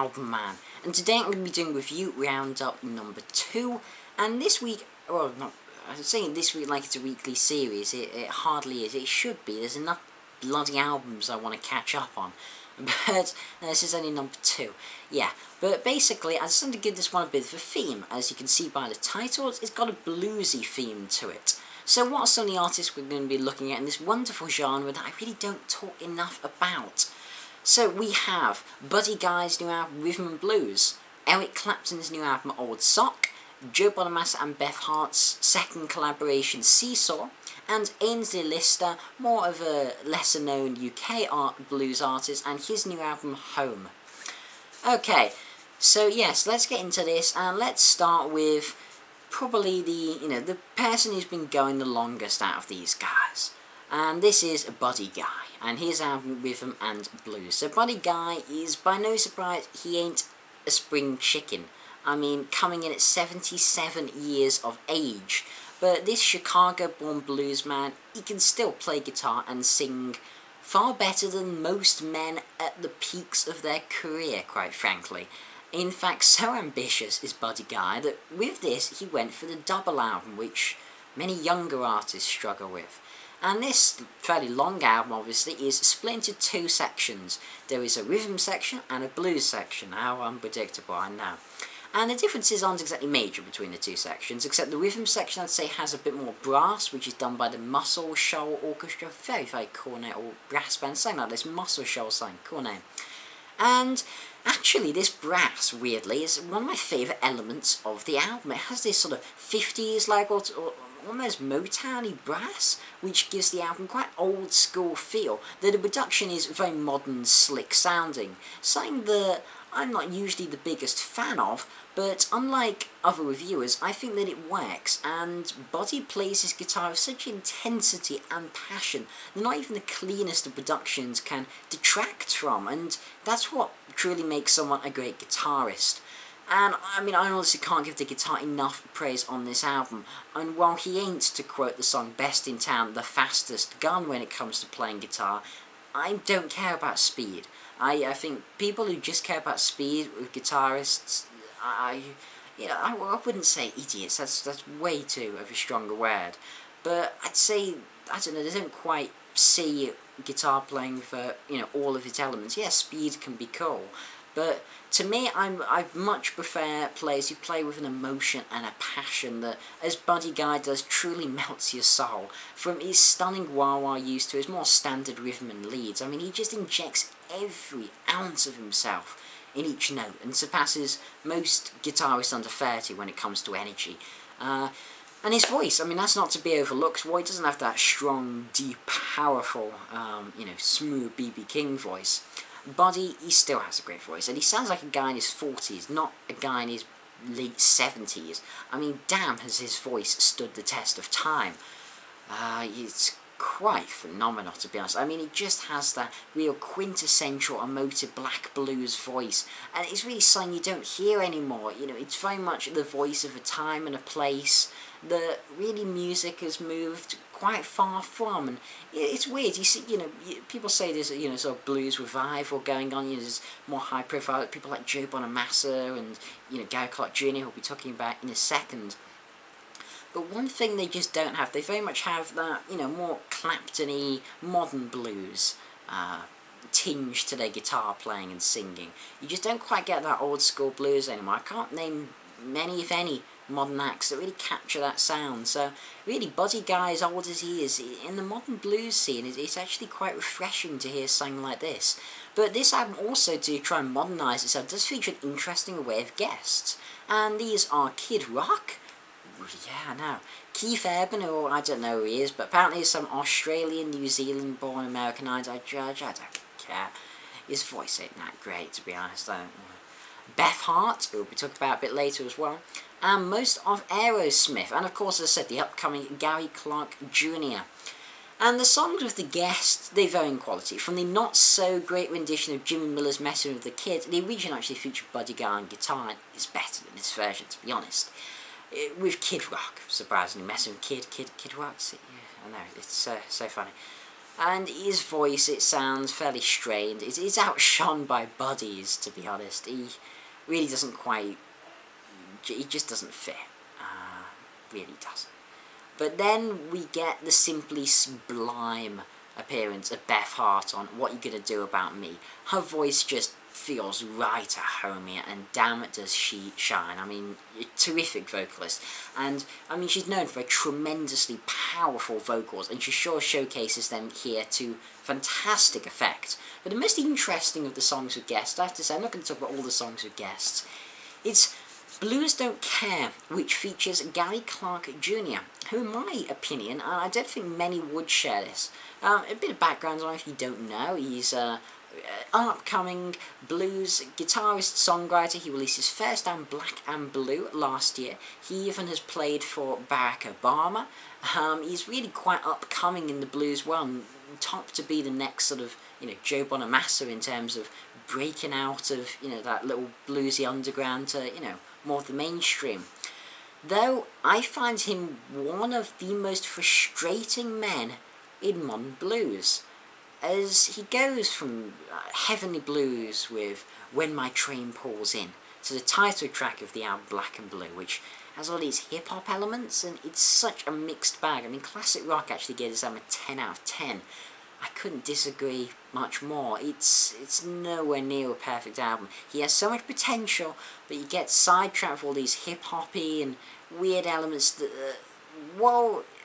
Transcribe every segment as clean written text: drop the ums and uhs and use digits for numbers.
album man, and today I'm going to be doing review roundup number 2, and this week, well, not, I'm saying this week like it's a weekly series, it hardly is, it should be, there's enough bloody albums I want to catch up on, but this is only number 2, yeah, but basically I just wanted to give this one a bit of a theme. As you can see by the title, it's got a bluesy theme to it. So what are some of the artists we're going to be looking at in this wonderful genre that I really don't talk enough about? So we have Buddy Guy's new album Rhythm and Blues, Eric Clapton's new album Old Sock, Joe Bonamassa and Beth Hart's second collaboration Seesaw, and Aynsley Lister, more of a lesser known UK blues artist, and his new album Home. Okay, so yes, let's get into this, and let's start with probably the person who's been going the longest out of these guys. And this is Buddy Guy, and his album Rhythm and Blues. So Buddy Guy is, by no surprise, he ain't a spring chicken. I mean, coming in at 77 years of age. But this Chicago-born blues man, he can still play guitar and sing far better than most men at the peaks of their career, quite frankly. In fact, so ambitious is Buddy Guy that with this he went for the double album, which many younger artists struggle with. And this fairly long album, obviously, is split into 2 sections. There is a rhythm section and a blues section. How unpredictable, I know. And the differences aren't exactly major between the 2 sections, except the rhythm section, I'd say, has a bit more brass, which is done by the Muscle Shoals Orchestra. Very, very cool name, or brass band, something like this. Muscle Shoals, something, cool name. And actually, this brass, weirdly, is one of my favourite elements of the album. It has this sort of 50s, like, or almost Motown-y brass, which gives the album quite old-school feel. The production is very modern, slick-sounding, something that I'm not usually the biggest fan of, but unlike other reviewers, I think that it works, and Buddy plays his guitar with such intensity and passion that not even the cleanest of productions can detract from, and that's what truly makes someone a great guitarist. And, I mean, I honestly can't give the guitar enough praise on this album, and while he ain't, to quote the song Best in Town, the fastest gun when it comes to playing guitar, I don't care about speed. I think people who just care about speed with guitarists, I wouldn't say idiots, that's way too of a stronger word, but I'd say, I don't know, they don't quite see guitar playing for, all of its elements. Yeah, speed can be cool, but to me, I much prefer players who play with an emotion and a passion that, as Buddy Guy does, truly melts your soul. From his stunning wah-wah use to his more standard rhythm and leads, I mean, he just injects every ounce of himself in each note and surpasses most guitarists under 30 when it comes to energy. And his voice, I mean, that's not to be overlooked. Roy doesn't have that strong, deep, powerful, smooth B.B. King voice. Buddy, he still has a great voice, and he sounds like a guy in his 40s, not a guy in his late 70s. I mean, damn has his voice stood the test of time. It's quite phenomenal, to be honest. I mean, he just has that real quintessential emotive black blues voice, and it's really something you don't hear anymore. It's very much the voice of a time and a place that really music has moved quite far from, and it's weird. You see, people say there's a, sort of blues revival going on. There's more high profile people like Joe Bonamassa and Gary Clark Jr. who'll be talking about in a second. But one thing they just don't have, they very much have that, more Clapton-y, modern blues tinge to their guitar playing and singing. You just don't quite get that old school blues anymore. I can't name many, if any, modern acts that really capture that sound. So really, Buddy Guy, as old as he is, in the modern blues scene, it's actually quite refreshing to hear something like this. But this album also, to try and modernise itself, does feature an interesting array of guests. And these are Kid Rock, yeah, no, Keith Urban, or I don't know who he is, but apparently he's some Australian, New Zealand born Americanized judge, I don't care. His voice ain't that great, to be honest. Beth Hart, who we'll be talking about a bit later as well, and most of Aerosmith, and of course, as I said, the upcoming Gary Clark Jr. And the songs with the guests, they vary in quality. From the not-so-great rendition of Jimmy Miller's Messin with the Kid, the original actually featured Buddy Guy on guitar, and it's better than this version, to be honest. With Kid Rock, surprisingly, Messin with Kid Rock, yeah, I know, it's so funny. And his voice, it sounds fairly strained. It's outshone by Buddy's, to be honest. He really doesn't quite... He just doesn't fit. Really doesn't. But then we get the simply sublime appearance of Beth Hart on What You Gonna Do About Me. Her voice just feels right at home here, and damn it does she shine. I mean, a terrific vocalist, and I mean she's known for tremendously powerful vocals, and she sure showcases them here to fantastic effect. But the most interesting of the songs with guests, I have to say, I'm not going to talk about all the songs with guests, it's Blues Don't Care, which features Gary Clark Jr., who in my opinion, and I don't think many would share this, a bit of background on him if you don't know, he's an upcoming blues guitarist, songwriter. He released his first album, Black and Blue, last year. He even has played for Barack Obama. He's really quite upcoming in the blues realm, top to be the next sort of, Joe Bonamassa in terms of breaking out of, that little bluesy underground to, more of the mainstream. Though I find him one of the most frustrating men in modern blues, as he goes from heavenly blues with When My Train Pulls In to the title track of the album Black and Blue, which has all these hip-hop elements, and it's such a mixed bag. I mean, classic rock actually gave this album a 10 out of 10. I couldn't disagree much more. It's nowhere near a perfect album. He has so much potential, but you get sidetracked with all these hip-hoppy and weird elements that,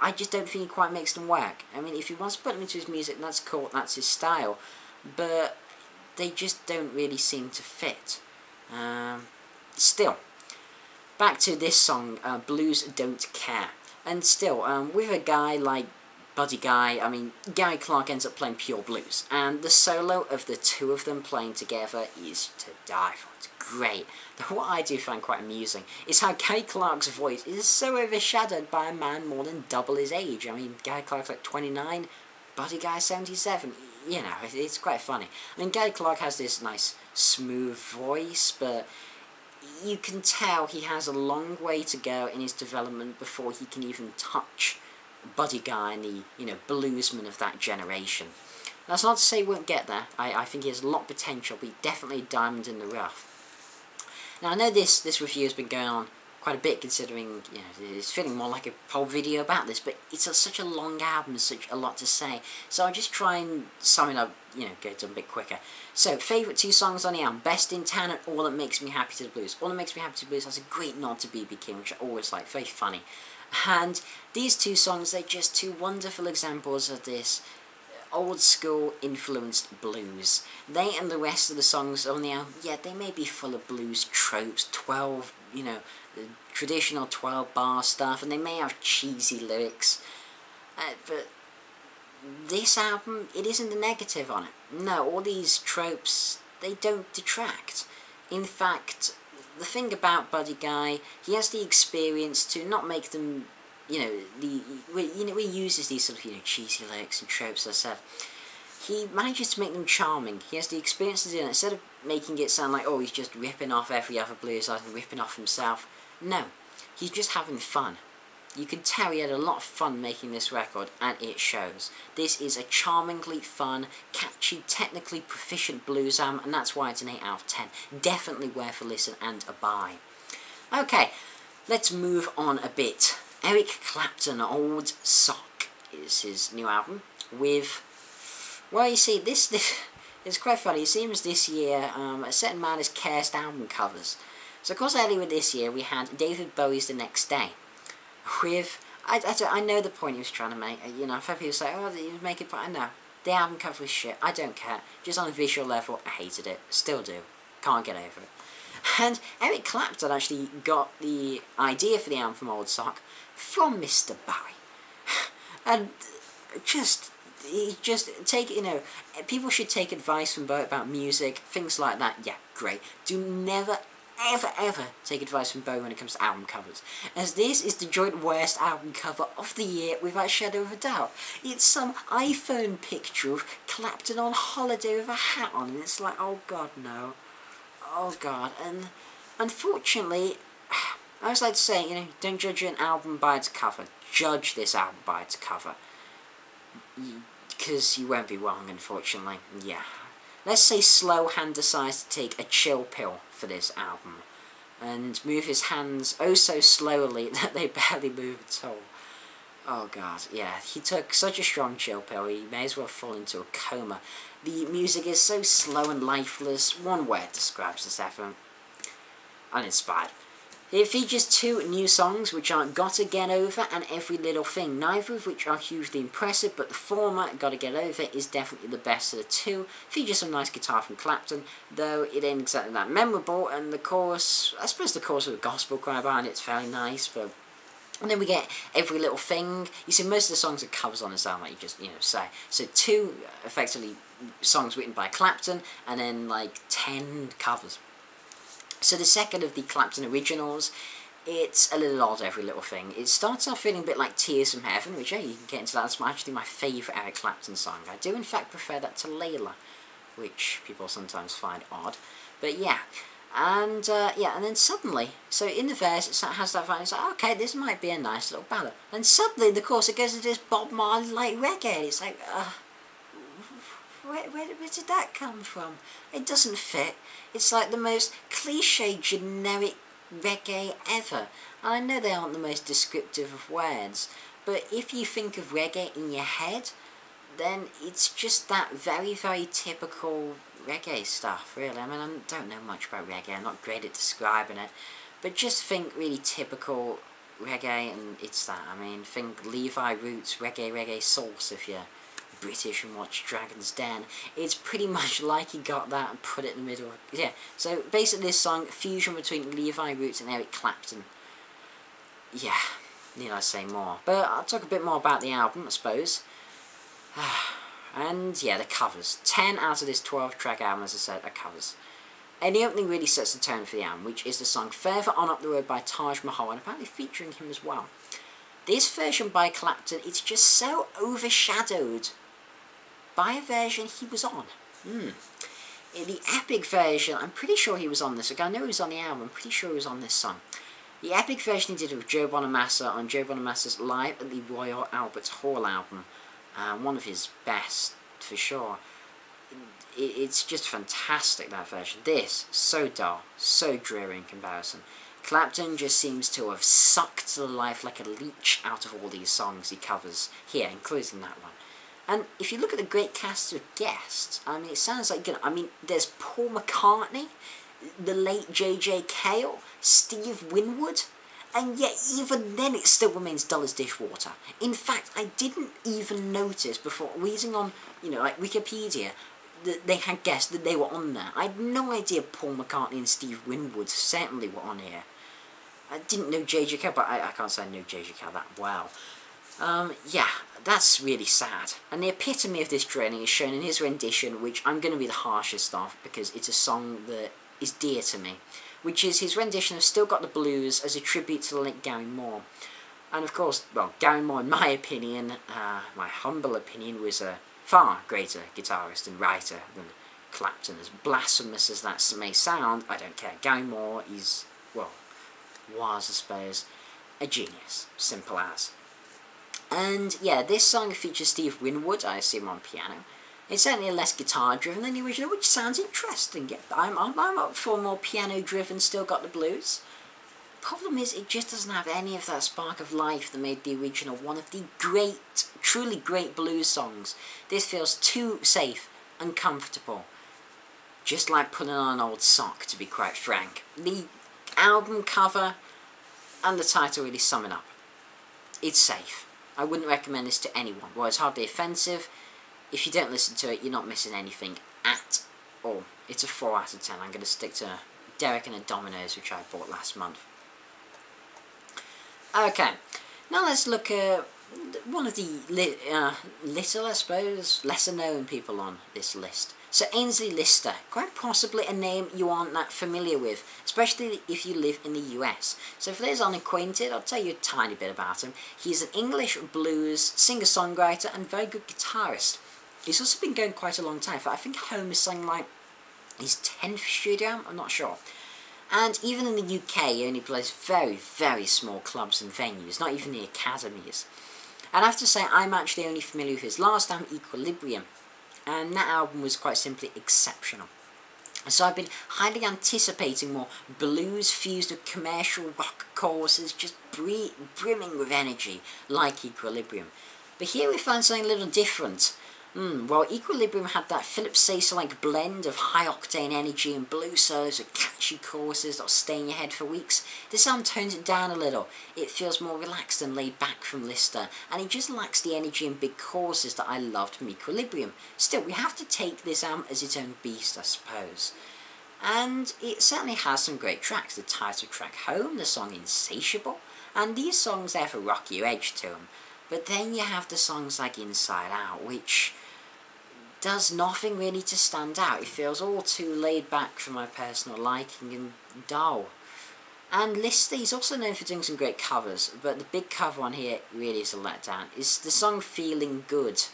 I just don't think he quite makes them work. I mean, if he wants to put them into his music, that's cool, that's his style, but they just don't really seem to fit. Still, back to this song, Blues Don't Care. And still, with a guy like Buddy Guy, I mean, Gary Clark ends up playing pure blues, and the solo of the two of them playing together is to die for. It's great. Though what I do find quite amusing is how Gary Clark's voice is so overshadowed by a man more than double his age. I mean, Gary Clark's like 29, Buddy Guy 77. It's quite funny. I mean, Gary Clark has this nice, smooth voice, but you can tell he has a long way to go in his development before he can even touch Buddy Guy and the, bluesman of that generation. That's not to say he won't get there. I think he has a lot of potential, but he's definitely a diamond in the rough. Now, I know this review has been going on quite a bit, considering, it's feeling more like a whole video about this, but it's such a long album, such a lot to say, so I'll just try and sum it up, get it done a bit quicker. So, favourite two songs on the album, Best in Town and All That Makes Me Happy to the Blues. All That Makes Me Happy to the Blues has a great nod to B.B. King, which I always like, very funny. And these two songs, they're just two wonderful examples of this old school influenced blues. They and the rest of the songs on the album, they may be full of blues tropes, 12, the traditional 12 bar stuff, and they may have cheesy lyrics, but this album, it isn't the negative on it. No, all these tropes, they don't detract. In fact, the thing about Buddy Guy, he has the experience to not make them, he uses these sort of, cheesy lyrics and tropes, as I said. He manages to make them charming. He has the experience to do it. Instead of making it sound like, he's just ripping off every other blues artist and ripping off himself. No, he's just having fun. You can tell he had a lot of fun making this record, and it shows. This is a charmingly fun, catchy, technically proficient blues album, and that's why it's an 8 out of 10. Definitely worth a listen and a buy. Okay, let's move on a bit. Eric Clapton Old Sock is his new album, with, you see, this it's quite funny. It seems this year, a certain amount is cursed album covers. So of course earlier this year we had David Bowie's The Next Day, with, I know the point he was trying to make, I've heard people say, he was making, but I know, the album cover was shit, I don't care, just on a visual level, I hated it, still do, can't get over it. And Eric Clapton actually got the idea for the album from Old Sock from Mr. Bowie, and people should take advice from Bowie about music, things like that, great, do never ever take advice from Bowie when it comes to album covers, as this is the joint worst album cover of the year without a shadow of a doubt. It's some iPhone picture of Clapton on holiday with a hat on, and it's like, oh god, no. Oh god. And unfortunately, I always like to say, don't judge an album by its cover. Judge this album by its cover. because you won't be wrong, unfortunately. Yeah. Let's say Slowhand decides to take a chill pill for this album and move his hands oh so slowly that they barely move at all. Oh god, yeah, he took such a strong chill pill, he may as well fall into a coma. The music is so slow and lifeless, one word describes this effort. Uninspired. It features 2 new songs, which are Gotta Get Over and Every Little Thing, neither of which are hugely impressive, but the former, Gotta Get Over, is definitely the best of the 2. Features some nice guitar from Clapton, though it ain't exactly that memorable, and the chorus, I suppose the chorus with a gospel choir behind it's fairly nice, but... And then we get Every Little Thing. You see, most of the songs are covers on this album, like you just, say. So 2, effectively, songs written by Clapton, and then, 10 covers. So the second of the Clapton originals, it's a little odd, Every Little Thing. It starts off feeling a bit like Tears from Heaven, which, you can get into that. That's actually my favourite Eric Clapton song. I do, in fact, prefer that to Layla, which people sometimes find odd. But yeah. And then suddenly, so in the verse, it has that vibe, it's like, okay, this might be a nice little ballad. And suddenly, in the chorus, it goes into this Bob Marley-like reggae. It's like, where did that come from? It doesn't fit. It's like the most cliche, generic reggae ever. And I know they aren't the most descriptive of words, but if you think of reggae in your head, then it's just that very, very typical reggae stuff, really. I mean, I don't know much about reggae, I'm not great at describing it, but just think really typical reggae, and it's that. I mean, think Levi Roots, reggae sauce if you're British and watch Dragon's Den. It's pretty much like he got that and put it in the middle. Yeah, so basically this song, fusion between Levi Roots and Eric Clapton. Yeah, need I say more. But I'll talk a bit more about the album, I suppose. And yeah, the covers. 10 out of this 12-track album, as I said, are covers. And the opening really sets the tone for the album, which is the song Further On Up the Road by Taj Mahal, and apparently featuring him as well. This version by Clapton, it's just so overshadowed by a version he was on. In the epic version, I'm pretty sure he was on this. Like, I know he was on the album, I'm pretty sure he was on this song. The epic version he did with Joe Bonamassa on Joe Bonamassa's Live at the Royal Albert Hall album. One of his best, for sure. It's just fantastic, that version. This, so dull, so dreary in comparison. Clapton just seems to have sucked the life like a leech out of all these songs he covers here, including that one. And if you look at the great cast of guests, I mean, it sounds like, there's Paul McCartney, the late J.J. Cale, Steve Winwood, and yet even then it still remains dull as dishwater. In fact, I didn't even notice before reading on, Wikipedia, that they had guessed that they were on there. I had no idea Paul McCartney and Steve Winwood certainly were on here. I didn't know J.J. Cale, but I can't say I know J.J. Cale that well. Yeah, that's really sad. And the epitome of this journey is shown in his rendition, which I'm going to be the harshest of, because it's a song that is dear to me, which is his rendition of Still Got the Blues as a tribute to the late Gary Moore. And of course, Gary Moore, in my opinion, my humble opinion, was a far greater guitarist and writer than Clapton. As blasphemous as that may sound, I don't care. Gary Moore is, was, I suppose, a genius. Simple as. And yeah, this song features Steve Winwood, I assume, on piano. It's certainly less guitar-driven than the original, which sounds interesting. Yeah, I'm up for more piano-driven Still Got the Blues. Problem is, it just doesn't have any of that spark of life that made the original one of the great, truly great blues songs. This feels too safe and comfortable. Just like putting on an old sock, to be quite frank. The album cover and the title really sum it up. It's safe. I wouldn't recommend this to anyone. Well, it's hardly offensive. If you don't listen to it, you're not missing anything at all. It's a 4 out of 10. I'm going to stick to Derek and the Dominoes, which I bought last month. Okay, now let's look at one of the little, I suppose, lesser known people on this list. So Aynsley Lister, quite possibly a name you aren't that familiar with, especially if you live in the US. So for those unacquainted, I'll tell you a tiny bit about him. He's an English blues singer-songwriter and very good guitarist. He's also been going quite a long time. I think Home is something like his 10th studio album, I'm not sure. And even in the UK, he only plays very, very small clubs and venues, not even the academies. And I have to say, I'm actually only familiar with his last album, Equilibrium, and that album was quite simply exceptional. So I've been highly anticipating more blues fused with commercial rock choruses, just brimming with energy, like Equilibrium. But here we find something a little different. While Equilibrium had that Philip Seesaw-like blend of high-octane energy and blues solos with catchy choruses that'll stay in your head for weeks, this album tones it down a little. It feels more relaxed and laid back from Lister, and it just lacks the energy and big choruses that I loved from Equilibrium. Still, we have to take this album as its own beast, I suppose. And it certainly has some great tracks. The title track, Home, the song Insatiable, and these songs have a rockier edge to them. But then you have the songs like Inside Out, which does nothing really to stand out. It feels all too laid back for my personal liking and dull. And Lister, he's also known for doing some great covers, but the big cover on here really is a letdown. It's the song Feeling Good.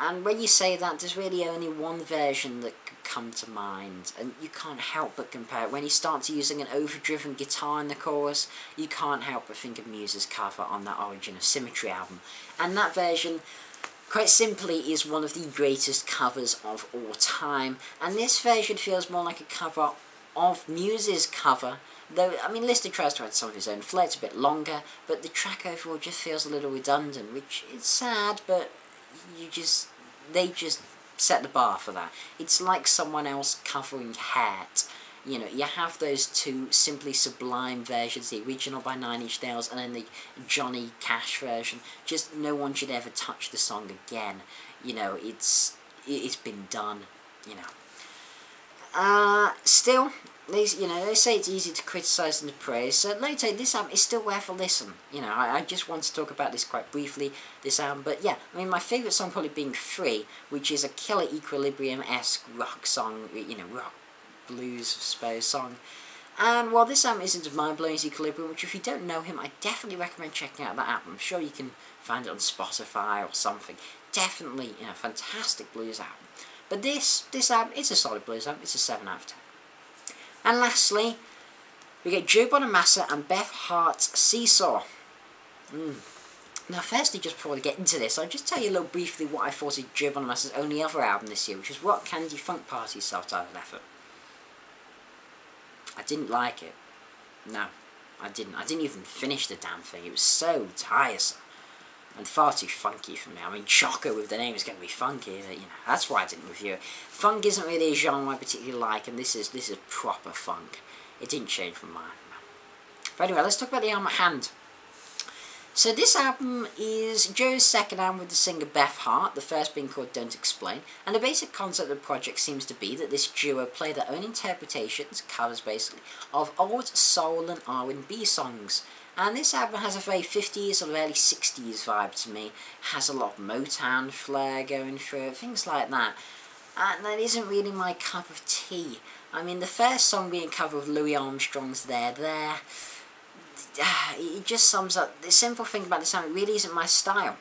And when you say that, there's really only one version that could come to mind, and you can't help but compare it. When he starts using an overdriven guitar in the chorus, you can't help but think of Muse's cover on that Origin of Symmetry album. And that version, quite simply, is one of the greatest covers of all time. And this version feels more like a cover of Muse's cover, though, I mean, Lister tries to add some of his own flair. It's a bit longer, but the track overall just feels a little redundant, which is sad, but they just set the bar for that. It's like someone else covering Hat. You know, you have those two simply sublime versions, the original by Nine Inch Nails and then the Johnny Cash version. Just no one should ever touch the song again. You know, it's been done, you know. Still, they say it's easy to criticise and to praise, so let me tell you, this album is still worth a listen. You know, I just want to talk about this quite briefly, this album, but yeah, I mean, my favourite song probably being Free, which is a killer Equilibrium-esque rock song, you know, rock, blues, I suppose, song. And while this album isn't as mind-blowing as Equilibrium, which if you don't know him, I definitely recommend checking out that album. I'm sure you can find it on Spotify or something. Definitely, you know, fantastic blues album. But this album, it's a solid blues album, it's a 7 out of 10. And lastly, we get Joe Bonamassa and Beth Hart's Seesaw. Now firstly, just before we get into this, I'll just tell you a little briefly what I thought of Joe Bonamassa's only other album this year, which was Rock Candy Funk Party's self-titled effort. I didn't like it. No, I didn't. I didn't even finish the damn thing. It was so tiresome and far too funky for me. I mean, Choco with the name is going to be funky. You know, that's why I didn't review it. Funk isn't really a genre I particularly like, and this is proper funk. It didn't change from mine. But anyway, let's talk about the album at hand. So this album is Joe's second album with the singer Beth Hart, the first being called Don't Explain, and the basic concept of the project seems to be that this duo play their own interpretations, covers basically, of old soul and R&B songs. And this album has a very 50s or early 60s vibe to me, has a lot of Motown flair going through it, things like that. And that isn't really my cup of tea. I mean, the first song being covered with Louis Armstrong's There, it just sums up, the simple thing about this album, it really isn't my style.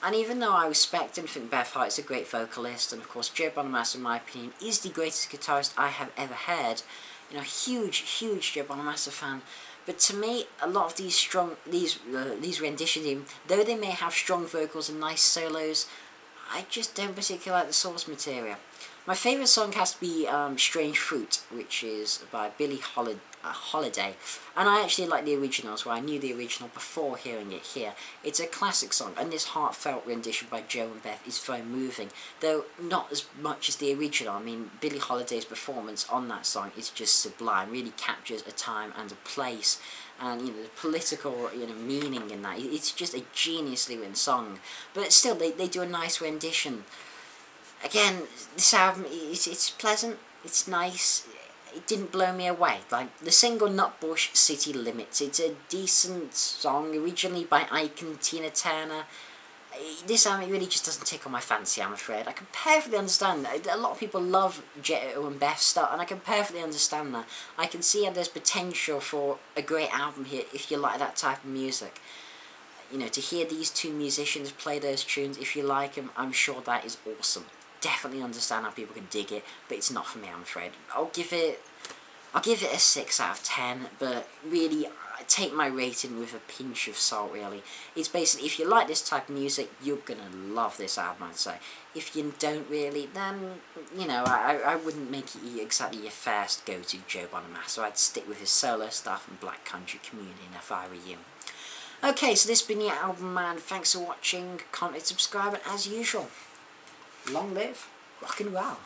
And even though I respect and think Beth Hart is a great vocalist, and of course Joe Bonamassa, in my opinion, is the greatest guitarist I have ever heard, you know, huge Joe Bonamassa fan, but to me, a lot of these renditions, though they may have strong vocals and nice solos, I just don't particularly like the source material. My favourite song has to be Strange Fruit, which is by Billie Holiday, and I actually like the original as well. I knew the original before hearing it here. It's a classic song, and this heartfelt rendition by Joe and Beth is very moving, though not as much as the original. I mean, Billie Holiday's performance on that song is just sublime, really captures a time and a place, and you know, the political meaning in that. It's just a geniusly written song, but still they do a nice rendition. Again, this album, it's pleasant, it's nice, it didn't blow me away. Like, the single Nutbush City Limits, it's a decent song, originally by Ike and Tina Turner. This album really just doesn't tickle my fancy, I'm afraid. I can perfectly understand that. A lot of people love Joe and Beth's stuff, and I can perfectly understand that. I can see how there's potential for a great album here if you like that type of music. You know, to hear these two musicians play those tunes, if you like them, I'm sure that is awesome. Definitely understand how people can dig it, but it's not for me, I'm afraid. I'll give it a 6 out of 10, but really, take my rating with a pinch of salt, really. It's basically, if you like this type of music, you're gonna love this album, I'd say. If you don't really, then, you know, I wouldn't make it exactly your first go-to Joe Bonamassa. I'd stick with his solo stuff and Black Country Communion if I were you. Okay, so this has been your Album Man. Thanks for watching. Comment, subscribe, and as usual, long live rock and roll.